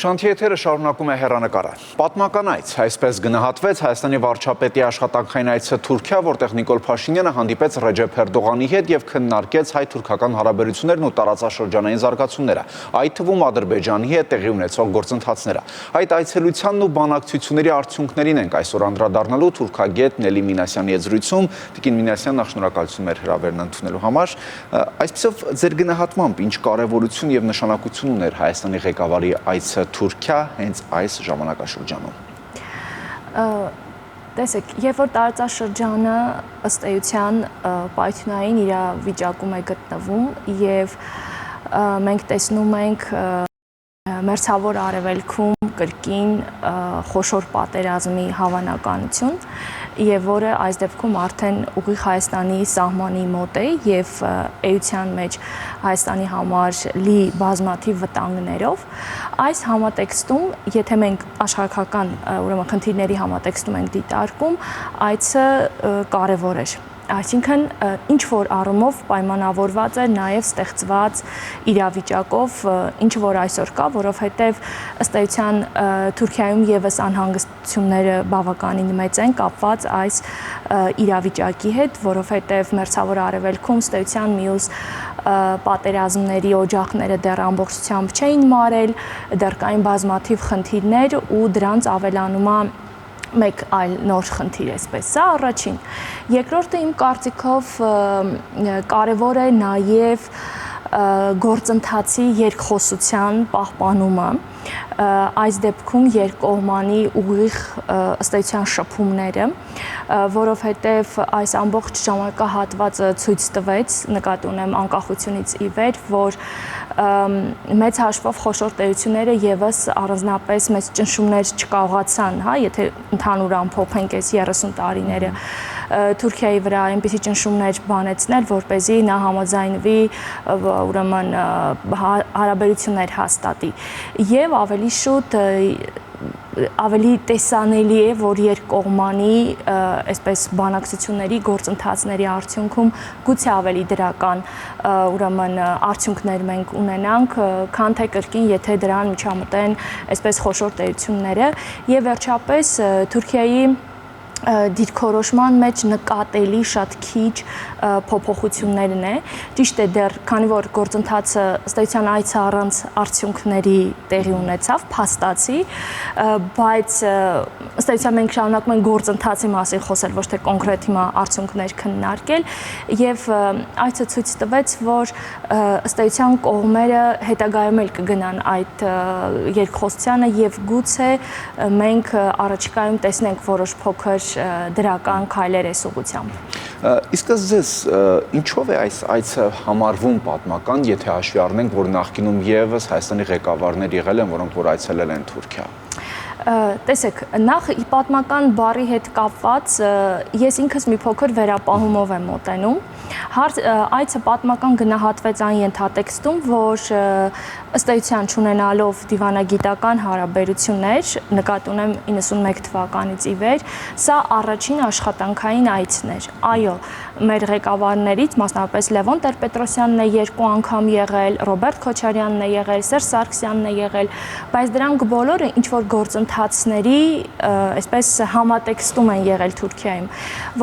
Շանթիեթերը շարունակում է հեռանկարը։ Պատմական այց, այսպես գնահատվեց Հայաստանի վարչապետի աշխատանքային այցը Թուրքիա, որտեղ Նիկոլ Փաշինյանը հանդիպեց Ռեջեփ Էրդողանի հետ եւ քննարկեց հայ-թուրքական հարաբերություններն ու տարածաշրջանային զարգացումները, այդ թվում Ադրբեջանի հետ տեղի ունեցող գործընթացները։ Այդ այցելությանն ու բանակցությունների արդյունքներին ենք այսօր անդրադառնալու թուրքագետ Նելի Մինասյանի հետ զրույցում։ Տիկին Մինասյան, շնորհակալություն մեր հրավերն ընդունելու համար։ Այսպեսով ձեր գնահատմամբ ինչ կարևորություն եւ նշանակություն ուներ Հայաստանի ղեկավարի այցը Թուրքիա հենց այս ժամանակաշրջանում։ Տեսեք, երբ որ տարածաշրջանը ըստ էության պայթյունային իրավիճակում է գտնվում եւ մենք տեսնում ենք Մերձավոր Արևելքում կրկին խոշոր պատերազմի հավանականություն եւ որը այս դեպքում արդեն ուղիղ Հայաստանի սահմանի մոտ է եւ էության մեջ Հայաստանի համար լի բազմաթիվ վտանգներով այս համատեքստում եթե մենք աշխարհական ուրեմն խնդիրների համատեքստում ենք դիտարկում այցը կարեւոր էր Այսինքն ինչ որ առումով պայմանավորված է նաև ստեղծված իրավիճակով, ինչ որ այսօր կա, որովհետև ըստ էության Թուրքիայում եւս անհանգստությունները բավականին մեծ են կապված այս իրավիճակի հետ, որովհետև Մերձավոր Արևելքում ըստ էության մյուս պատերազմների օջախները դեռ ամբողջությամբ չէին մարել, դեռ կային բազմաթիվ խնդիրներ ու դրանց ավելանումը մեկ այլ նոր խնդիր էսպես, սա առաջին։ Երկրորդը իմ կարծիքով կարևոր է նաև գործընթացի երկխոսության պահպանումը, այս դեպքում երկկողմանի ուղիղ ըստ էության շփումները, որովհետև այս ամբողջ ժամանակահատվածը ցույց տվեց, նկատի ունեմ անկախությունից ի վեր, որ մեծ հաշվով խոշոր տերությունները եւս առանձնապես մեծ ճնշումներ չկարողացան, հա, եթե ընդհանուր ամփոփենք այս 30 տարիները Թուրքիայի վրա այնպիսի ճնշումներ բանեցնել, որպեսզի նա համաձայնվի ուրեմն հարաբերություններ հաստատի եւ ավելի շուտ ավելի տեսանելի է, որ երկկողմանի այսպես բանակցությունների գործընթացների արդյունքում գուցե ավելի դրական ուրեմն արդյունքներ մենք ունենանք, քան թե կրկին եթե դրան միջամտեն այսպես խոշոր տերությունները եւ վերջապես Թուրքիայի դիրքորոշման մեջ նկատելի շատ քիչ փոփոխություններն է։ Ճիշտ է դեռ, քանի որ գործընթացը ըստ էության այցը առանց արդյունքների տեղի ունեցավ, փաստացի, բայց ըստ էության մենք շարունակում ենք գործընթացի մասին խոսել, ոչ թե կոնկրետ հիմա արդյունքներ քննարկել, եւ այցը ցույց տվեց, որ ըստ էության կողմերը հետագայում էլ կգնան այդ երկխոսությանը եւ գուցե մենք առաջիկայում տեսնենք որոշ փոքր դրական քայլեր այս ուղղությամբ։ Իսկ ձեզ ինչով է այս այցը համարվում պատմական, եթե հաշվի առնենք, որ նախկինում եւս Հայաստանի ղեկավարներ եղել են, որոնք որ այցելել են Թուրքիա։ Տեսեք, նախ պատմական բառի հետ կապված ես ինքս մի փոքր վերապահումով եմ մոտենում։ Այցը պատմական գնահատվեց այն ենթատեքստում, որ ըստ էության չունենալով դիվանագիտական հարաբերություններ, նկատի ունեմ 91 թվականից ի վեր, սա առաջին աշխատանքային այցն էր։ Այո, մեր ղեկավարներից, մասնավորապես Լևոն Տեր-Պետրոսյանն է 2 անգամ եղել, Ռոբերտ Քոչարյանն է եղել, Սերժ Սարգսյանն է եղել, բայց դրանք բոլորը ինչ որ գործընթացների այսպես համատեքստում են եղել Թուրքիայում։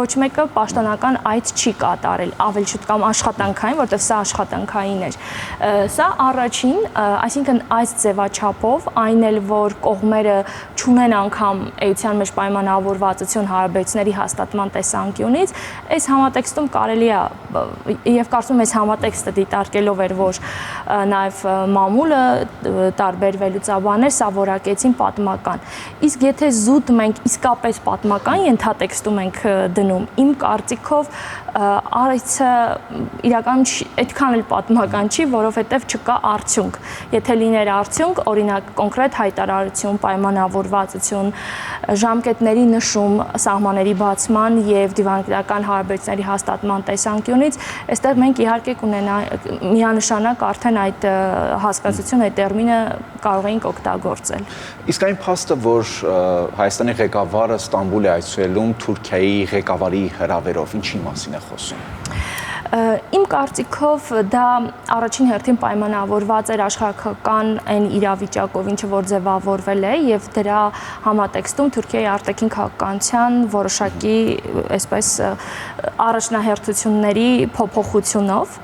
Ոչ մեկը պաշտոնական այց չի կատարել, ավելի շուտ կամ աշխատանքային, որտեղ սա աշխատանքային էր։ Սա առաջին, այսինքն այս ձևաչափով, այն էլ որ կողմերը չունեն անգամ էության մեջ պայմանավորվածություն հարաբերությունների հաստատման տեսանկյունից, այս համատեքստում կարելի է եւ կարծում եմ այս համատեքստը դիտարկելով էր, որ նաեւ մամուլը տարբերվելուց սա որակեցին պատմական։ Իսկ եթե զուտ մենք իսկապես պատմական ենթատեքստում ենք դնում, իմ կարծիքով այս փորձը իրականում այդքան էլ պատմական չի, որովհետև չկա արդյունք։ Եթե լիներ արդյունք, օրինակ կոնկրետ հայտարարություն, պայմանավորվածություն, ժամկետների նշում սահմանների բացման եւ դիվանագիտական հարաբերությունների հաստատման տեսանկյունից, այստեղ մենք իհարկե կունենանք միանշանակ արդեն այդ հասկացությունը, այդ տերմինը կարող էինք օգտագործել։ Իսկ այն փաստը, որ Հայաստանի ղեկավարը Ստամբուլ է այցելում Թուրքիայի ղեկավարի հրավերով, ինչի մասին է խոսում։ Իմ կարծիքով դա առաջին հերթին պայմանավորված էր աշխարհական այն իրավիճակով, ինչը որ ձևավորվել է եւ դրա համատեքստում Թուրքիայի արտաքին քաղաքականության որոշակի այսպես առաջնահերթությունների փոփոխությունով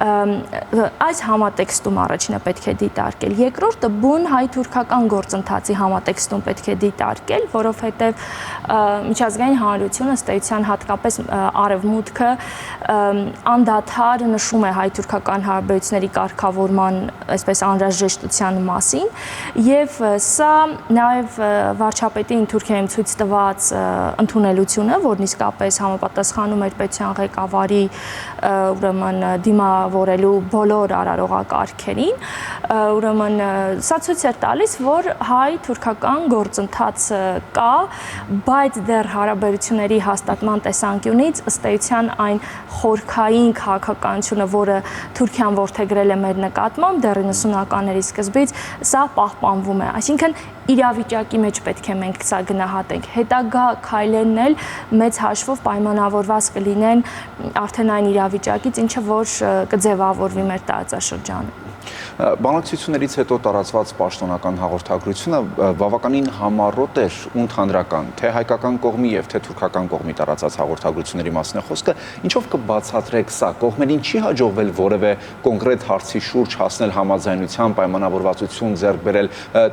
այս համատեքստում առաջինը պետք է դիտարկել, երկրորդը բուն հայ-թուրքական գործընթացի համատեքստում պետք է դիտարկել, որովհետև միջազգային հանրությունը ըստ էության հատկապես արևմուտքը անդադար նշում է հայ-թուրքական հարաբերությունների կարգավորման այսպես անհրաժեշտության մասին եւ սա նաեւ վարչապետին Թուրքիայում ցույց տված ընդունելությունը, որն իսկապես համապատասխանում էր պետության ղեկավարի ուրեմն դիմավորելու բոլոր արարողակարգերին, ուրեմն սա ցույց էր տալիս, որ հայ-թուրքական գործընթաց կա, բայց դեռ հարաբերությունների հաստատման տեսանկյունից ըստ էության այն խորքային քաղաքականությունը, որը Թուրքիան որդեգրել է մեր նկատմամբ դեռ 90-ականների սկզբից, սա պահպանվում է։ Այսինքն իրավիճակի մեջ պետք է մենք սա գնահատենք։ Հետագա քայլերն էլ մեծ հաշվով պայմանավորված կլինեն արդեն այն իրավիճակից, ինչը որ կձևավորվի մեր տարածաշրջանում։ Բանակցություններից հետո տարածված պաշտոնական հաղորդագրությունը բավականին համառոտ էր ու ընդհանրական, թե հայկական կողմի եւ թե թուրքական կողմի տարածած հաղորդագրությունների մասին է խոսքը, ինչով կբացատրեք սա, կողմերին չի հաջողվել որևէ կոնկրետ հարցի շուրջ հասնել համաձայնության, պայմանավորվածություն ձեռք բերել,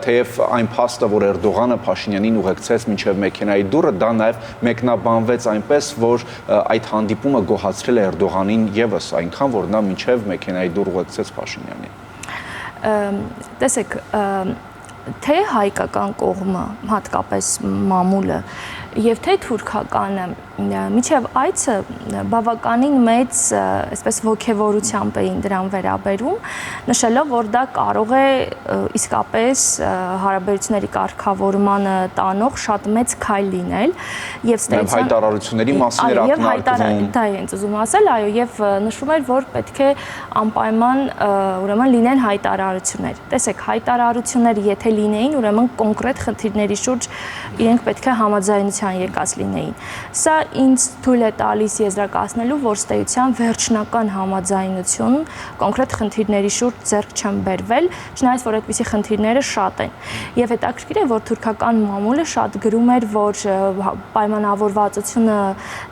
թեև այն փաստը, որ Էրդողանը Փաշինյանին ուղեկցեց մինչև մեքենայի դուռը, դա նաեւ մեկնաբանվեց այնպես, որ այդ հանդիպումը գոհացրել է Էրդողանին եւս այնքան, որ նա մինչև մեքենայի դուռ ուղեկցեց Փաշինյանին։ Տեսեք, թե հայկական կողմը, հատկապես մամուլը, եւ թե թուրքականը միջև այցը բավականին մեծ այսպես ոգևորությամբ էին դրան վերաբերում, նշելով, որ դա կարող է իսկապես հարաբերությունների կարգավորմանը տանող շատ մեծ քայլ լինել եւ ստեցան հայտարարությունների մասին էր ակնարկվում։ Դա հենց ուզում ասել, այո, եւ նշում էր, որ պետք է անպայման ուրեմն լինեն հայտարարություններ։ Տեսեք, հայտարարությունները եթե լինեին, ուրեմն կոնկրետ խնդիրների շուրջ իրենք պետք է համաձայնության եկած լինեին։ Սա ինձ թույլ է տալիս եզրակացնելու, որ ստեյության վերջնական համաձայնություն կոնկրետ խնդիրների շուրջ ձեռք չեն բերվել, չնայած որ այդպիսի խնդիրները շատ են։ Եվ հետաքրքիր է, որ թուրքական մամուլը շատ գրում էր, որ պայմանավորվածությունը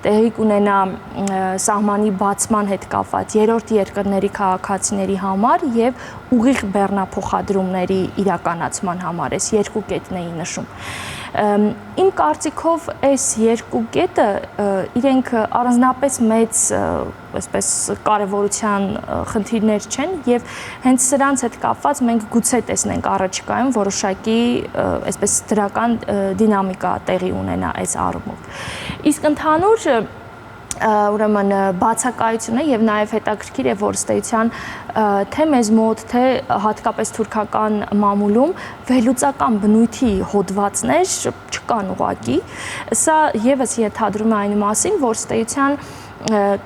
տեղի կունենա սահմանի բացման հետ կապված երրորդ երկրների քաղաքացիների համար եւ ուղիղ բեռնափոխադրումների իրականացման համար, այս երկու կետն էին նշում։ Իմ կարծիքով այս երկու կետը իրենք առանձնապես մեծ այսպես կարևորության խնդիրներ չեն եւ հենց սրանց հետ կապված մենք գուցե տեսնենք առաջիկայում որոշակի այսպես դրական դինամիկա տեղի ունենա այս առումով։ Իսկ ընդհանուր ուրեմն բացակայությունը եւ նաեւ հետաքրքիր է, որ ստեյության թե մեզ մոտ, թե հատկապես թուրքական մամուլում վերլուծական բնույթի հոդվածներ չկան ուղղակի։ Սա եւս ենթադրում է այն մասին, որ ստեյության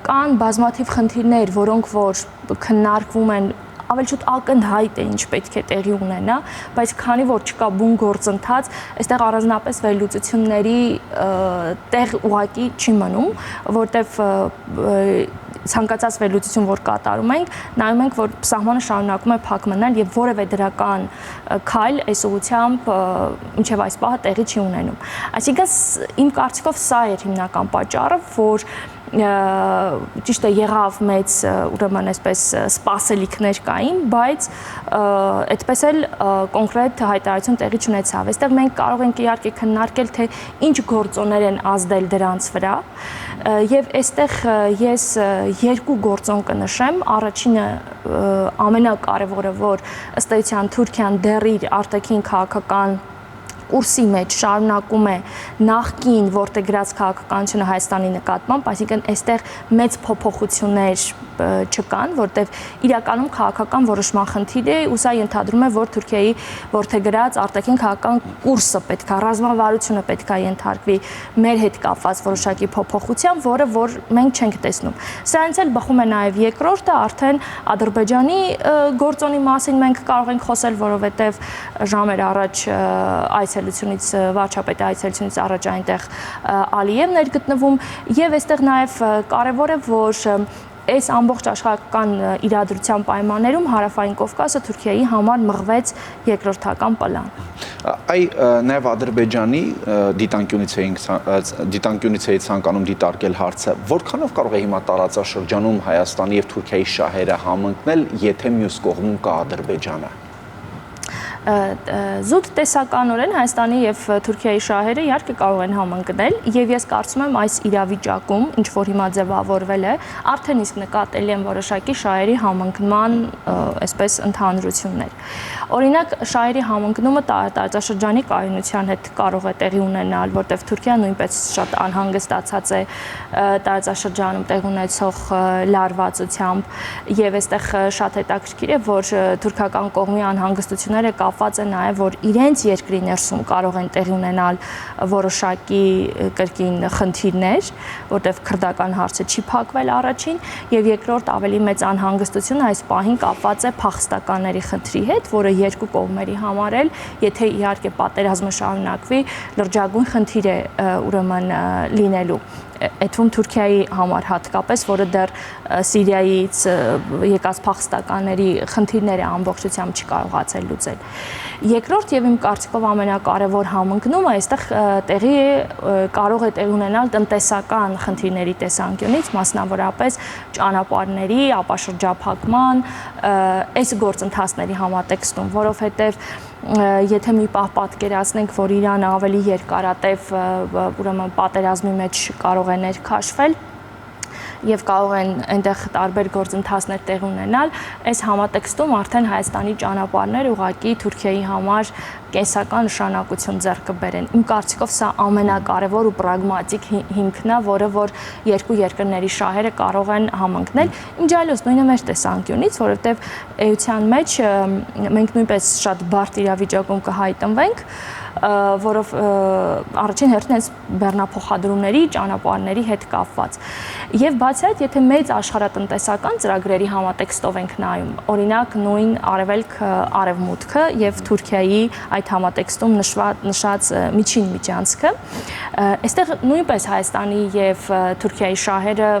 կան բազմաթիվ խնդիրներ, որոնք որ քննարկվում են ավելի շուտ ակնհայտ է ինչ պետք է տեղի ունենա, բայց քանի որ չկա բուն գործընթաց, այստեղ առանձնապես վերլուծությունների տեղ ուղղակի չի մնում, որտեվ ցանկացած վերլուծություն որ կատարում ենք, նայում ենք, որ սահմանը շարունակում է փակ մնալ եւ որևէ դրական քայլ այս ուղղությամբ մինչեւ այս պահը տեղի չի ունենում։ Այսինքն իմ կարծիքով սա էր հիմնական պատճառը, որ ճիշտ է եղավ մեծ ուրեմն այսպես սպասելիքներ կային, բայց այդպես էլ կոնկրետ հայտարարություն տեղի չունեցավ։ Այստեղ մենք կարող ենք իհարկե քննարկել, թե ինչ գործոններ են ազդել դրանց վրա, եւ այստեղ ես երկու գործոն կնշեմ։ Առաջինը ամենակարևորը, որ ըստ էության Թուրքիան դեռ իր արտաքին քաղաքական կուրսի մեջ շարունակում է նախկին որտեղ գրած քաղաքականությունը Հայաստանի նկատմամբ, այսինքն այստեղ մեծ փոփոխություններ չկան, որտեղ իրականում քաղաքական որոշման խնդիր է, ու սա ենթադրում է, որ Թուրքիայի որդեգրած արտաքին քաղաքական կուրսը պետք է, ռազմավարությունը պետք է ենթարկվի մեր հետ կապված որոշակի փոփոխության, որը որ մենք չենք տեսնում։ Սրանից էլ բխում է նաև երկրորդը, արդեն Ադրբեջանի գործոնի մասին մենք կարող ենք խոսել, որովհետև ժամեր առաջ այցելությունից վարչապետի այցելությունից առաջ այնտեղ Ալիևն էր գտնվում, եւ այստեղ նաև կարևոր է, որ այս ամբողջ աշխարհական իրադրության պայմաններում Հարավային Կովկասը Թուրքիայի համար մղվեց երկրորդական պլան։ Այ նաև Ադրբեջանի դիտանկյունից էի ցանկանում դիտարկել հարցը, որքանով կարող է հիմա տարածաշրջանում Հայաստանի եւ Թուրքիայի շահերը համընկնել, եթե մյուս կողմում կա Ադրբեջանը։ Զուտ տեսականորեն Հայաստանի եւ Թուրքիայի շահերը իհարկե կարող են համընկնել, եւ ես կարծում եմ այս իրավիճակում, ինչ որ հիմա ձևավորվել է, արդեն իսկ նկատելի են որոշակի շահերի համընկնման, այսպես ընդհանրություններ։ Օրինակ, շահերի համընկնումը տարածաշրջանի կայունության հետ կարող է տեղի ունենալ, որտեղ Թուրքիան նույնպես շատ անհանգստացած է տարածաշրջանում տեղ ունեցող լարվածությամբ, եւ այստեղ շատ հետաքրքիր է, որ թուրքական կողմի անհանգստությունները կապված է նաև, որ իրենց երկրի ներսում կարող են տեղի ունենալ որոշակի կրկին խնդիրներ, որտեղ քրդական հարցը չի փակվել առաջին, եւ երկրորդ ավելի մեծ անհանգստությունը այս պահին կապված է փախստականների խնդրի հետ, որը երկու կողմերի համար էլ, եթե իհարկե պատերազմը շարունակվի, լրջագույն խնդիր է ուրեմն լինելու։ Այդվում Թուրքիայի համար հատկապես, որը դեռ Սիրիայից եկած փախստականների խնդիրները ամբողջությամբ չի կարողացել լուծել։ Երկրորդ եւ իմ կարծիքով ամենակարևոր համընկնումը այստեղ կարող է տեղի ունենալ տնտեսական խնդիրների տեսանկյունից, մասնավորապես ճանապարհների, ապաշրջափակման, այս գործընթացների համատեքստում, որովհետեւ եթե մի պահ պատկերացնենք, որ Իրանը ավելի երկարատև ուրեմն պատերազմի մեջ կարող է ներքաշվել եւ կարող են այնտեղ տարբեր գործընթացներ տեղի ունենալ, այս համատեքստում արդեն Հայաստանի ճանապարհները ուղղակի Թուրքիայի համար կենսական նշանակություն ձեռք կբերեն։ Իմ կարծիքով սա ամենակարևոր ու պրագմատիկ հիմքն է, որը որ երկու երկրների շահերը կարող են համընկնել։ Ինչ այլոց նույնը մեր տեսանկյունից, որովհետև էության մեջ մենք նույնպես շատ բարդ իրավիճակում կհայտնվենք, որով առաջին հերթին այս բեռնափոխադրումների, ճանապարհների հետ կապված։ Եվ բացի այդ, եթե մեծ աշխարհատնտեսական ծրագրերի համատեքստով ենք նայում, օրինակ նույն արևմուտքը եւ Թուրքիայի այդ համատեքստում նշած միջին միջանցքը, այստեղ նույնպես Հայաստանի եւ Թուրքիայի շահերը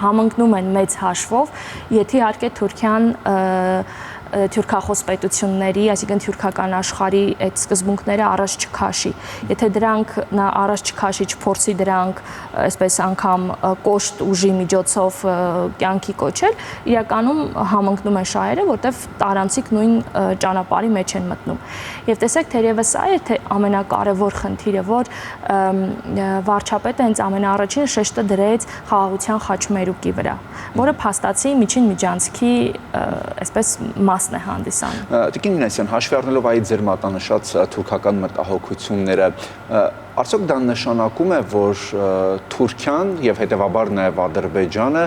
համընկնում են մեծ հաշվով, եթե իհարկե Թուրքիան թուրքախոս պետությունների, այսինքն թուրքական աշխարհի այդ սկզբունքները առաջ չքաշի։ Եթե դրանք նա առաջ չքաշի, չփորձի դրանք այսպես անգամ կոշտ ուժի միջոցով կյանքի կոչել, իրականում համընկնում են շահերը, որտեղ տարանցիկ նույն ճանապարհի մեջ են մտնում։ Եվ տեսեք, թերևս սա է թե ամենակարևոր խնդիրը, որ վարչապետը հենց ամենաառաջինը շեշտը դրեց խաղաղության խաչմերուկի վրա, որը փաստացի միջին միջանցքի այսպես մասն է հանդիսանում։ Տիկին Մինասյան, հաշվի առնելով այդ ձեր մատնանշած թուրքական մտահոգությունները, արդյոք դա նշանակում է, որ Թուրքիան եւ հետեւաբար նաեւ Ադրբեջանը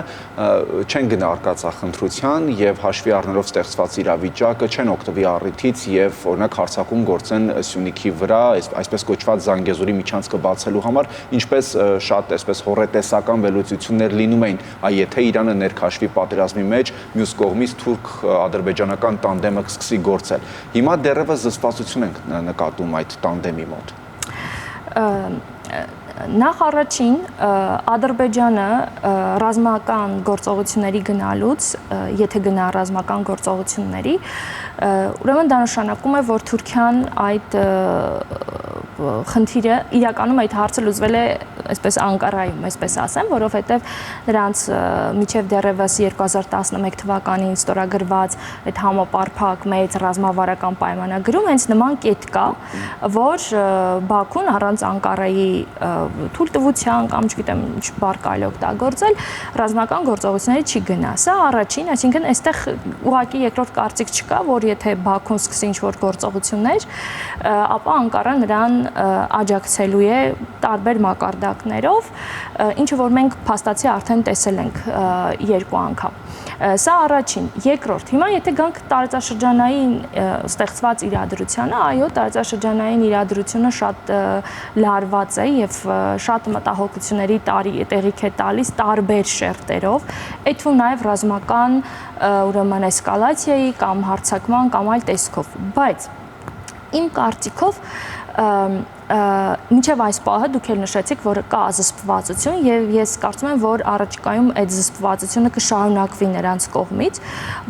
չեն գնա արկածախնդրության եւ հաշվի առնելով ստեղծված իրավիճակը չեն օգտվի առիթից եւ օրինակ հարձակում գործեն Սյունիքի վրա, այսպես կոչված Զանգեզուրի միջանցքը բացելու համար, ինչպես շատ այսպես հոռետեսական վերլուծություններ լինում էին, եթե Իրանը ներքաշվի պատերազմի մեջ, մյուս կողմից թուրք-ադրբեջանական տանդեմը սկսի գործել։ Հիմա դեռևս զսպվածություն ենք նկատում այդ տանդեմի մոտ։ Նախ առաջին Ադրբեջանը ռազմական գործողությունների գնալուց, եթե գնա ռազմական գործողությունների, ուրեմն դա նշանակում է, որ Թուրքիան այդ խնդիրը իրականում այդ հարցը լուծվել է այսպես Անկարայում, այսպես ասեմ, որովհետև նրանց միջև դեռևս 2011 թվականին ստորագրված այդ համապարփակ մեծ ռազմավարական պայմանագրում հենց նման կետ կա, որ Բաքուն առանց Անկարայի թույլտվության կամ չգիտեմ ինչ բառ կարելի օգտագործել ռազմական գործողությունների չի գնա։ Սա առաջին, այսինքն այստեղ ուղղակի երկրորդ կարծիք չկա, որ եթե Բաքուն սկսի ինչ-որ գործողություններ, ապա Անկարան նրան աջակցելու է տարբեր մակարդակներով, ինչը որ մենք փաստացի արդեն տեսել ենք երկու անգամ։ Սա առաջին, երկրորդ, հիմա եթե գանք տարածաշրջանային ստեղծված իրադրությանը, այո, տարածաշրջանային իրադրությունը շատ լարված է եւ շատ մտահոգությունների տեղիք է տալիս տարբեր շերտերով, այդ թվում նաեւ ռազմական ուրեմն էսկալացիայի կամ հարձակման կամ այլ տեսքով, բայց իմ կարծիքով մինչև այս պահը դուք էլ նշեցիք, որ կա զսպվածություն եւ ես կարծում եմ, որ առաջիկայում այդ զսպվածությունը կշարունակվի նրանց կողմից,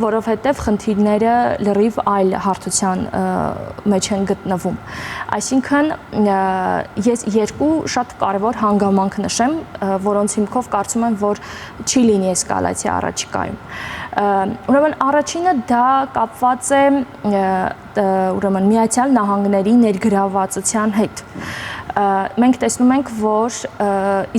որովհետեւ խնդիրները լրիվ այլ հարթության մեջ են գտնվում։ Այսինքն ես երկու շատ կարևոր հանգամանք նշեմ, որոնց հիմքով կարծում եմ, որ չի լինի էսկալացիա առաջիկայում։ Ուրեմն առաջինը դա կապված է ուրեմն Միացյալ Նահանգների ներգրավվածության հետ։ Մենք տեսնում ենք, որ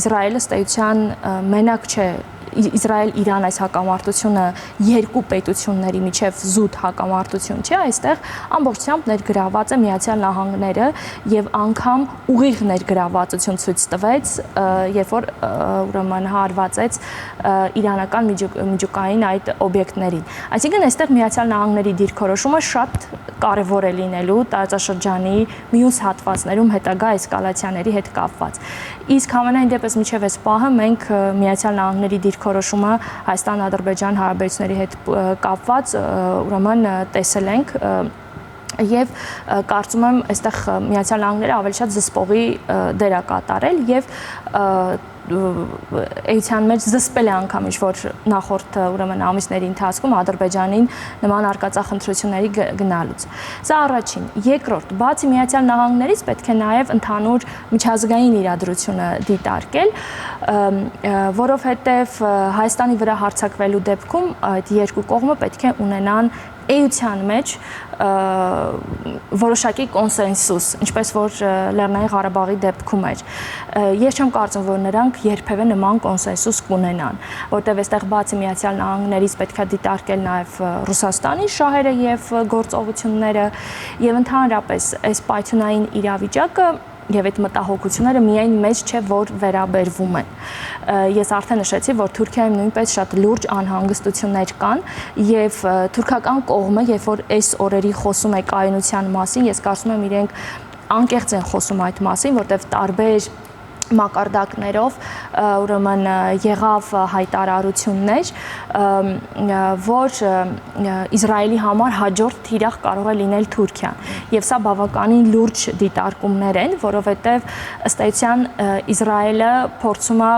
Իսրայելը ըստ էության մենակ չէ, Իսրայել-Իրան այս հակամարտությունը երկու պետությունների միջև զուտ հակամարտություն չէ, այստեղ ամբողջությամբ ներգրաված է Միացյալ Նահանգները եւ անգամ ուղիղ ներգրավվածություն ցույց տվեց, երբ որ ուրեմն հարվածեց իրանական միջուկային այդ օբյեկտներին։ Այսինքն այստեղ Միացյալ Նահանգների դիրքորոշումը շատ կարևոր է լինելու տարածաշրջանի մյուս հատվածներում հետագա էսկալացիաների հետ կապված։ Իսկ համենայն դեպս միջև այս պահը մենք Միացյալ Նահանգների դիրքորոշումը Հայաստան-Ադրբեջան հարաբերությունների հետ կապված ուրեմն տեսել ենք եւ կարծում եմ այստեղ Միացյալ Նահանգները ավելի շատ զսպողի դեր է կատարել եւ էության մեջ զսպել է անգամ ինչ-որ նախորդ ուրեմն ամիսների ընթացքում Ադրբեջանին նման արկածախնդրությունների գնալուց։ Սա առաջին, երկրորդ, բացի Միացյալ Նահանգներից պետք է նաև ընդհանուր միջազգային իրադրությունը դիտարկել, որովհետև Հայաստանի վրա հարձակվելու դեպքում այդ երկու կողմը պետք է ունենան էության մեջ որոշակի կոնսենսուս, ինչպես որ Լեռնային Ղարաբաղի դեպքում էր։ Ես չեմ կարծում, որ նրանք երբևէ նման կոնսենսուս կունենան, որտեղ այստեղ բացի Միացյալ Նահանգներից պետք է դիտարկել նաև Ռուսաստանի շահերը եւ գործողությունները եւ ընդհանրապես այս պայթյունային իրավիճակը եւ այդ մտահոգությունները միայն մեծ չէ, որ վերաբերվում են։ Ես արդեն նշեցի, որ Թուրքիայում նույնպես շատ լուրջ անհանգստություններ կան եւ թուրքական կողմը, երբ որ այս օրերի խոսում է կայունության մասին, ես կարծում եմ իրենք անկեղծ են խոսում այդ մասին, որտեղ տարբեր մակարդակներով ուրեմն եղավ հայտարարություններ, որ Իսրայելի համար հաջորդ թիրախ կարող է լինել Թուրքիան։ Եվ սա բավականին լուրջ դիտարկումներ են, որովհետև ըստ էության Իսրայելը փորձում է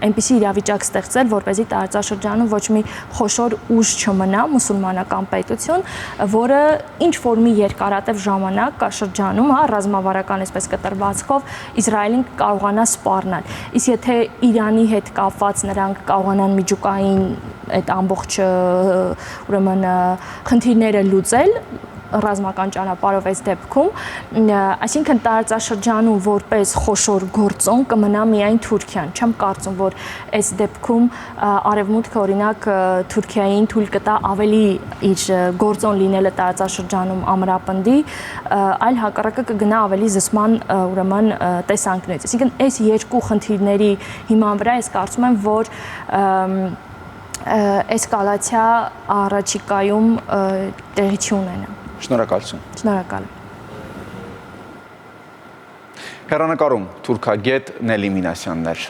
այնպիսի իրավիճակ ստեղծել, որպեսզի տարածաշրջանում ոչ մի խոշոր ուժ չմնա, մուսուլմանական պետություն, որը ինչ որ մի երկարատև ժամանակ շրջանում, ռազմավարական այսպես կտրվածքով Իսրայելին կարողանա սպառնալ։ Իսկ եթե Իրանի հետ կապված նրանք կարողանան միջուկային այդ ամբողջ ուրեմն խնդիրները լուծել ռազմական ճանապարհով այս դեպքում, այսինքն տարածաշրջանում որպես խոշոր գործոն կմնա միայն Թուրքիան։ Չեմ կարծում, որ այս դեպքում Արևմուտքը օրինակ Թուրքիային թույլ կտա ավելի իր գործոն լինելը տարածաշրջանում ամրապնդի, այլ հակառակը կգնա ավելի զսպման ուրեմն տեսանկյունից։ Այսինքն այս երկու խնդիրների հիման վրա ես կարծում եմ, որ էսկալացիա առաջիկայում տեղի չունենա։ Շնորհակալություն։ Շնորհակալ եմ։ Հեռանկարում թուրքագետ Նելի Մինասյանն էր։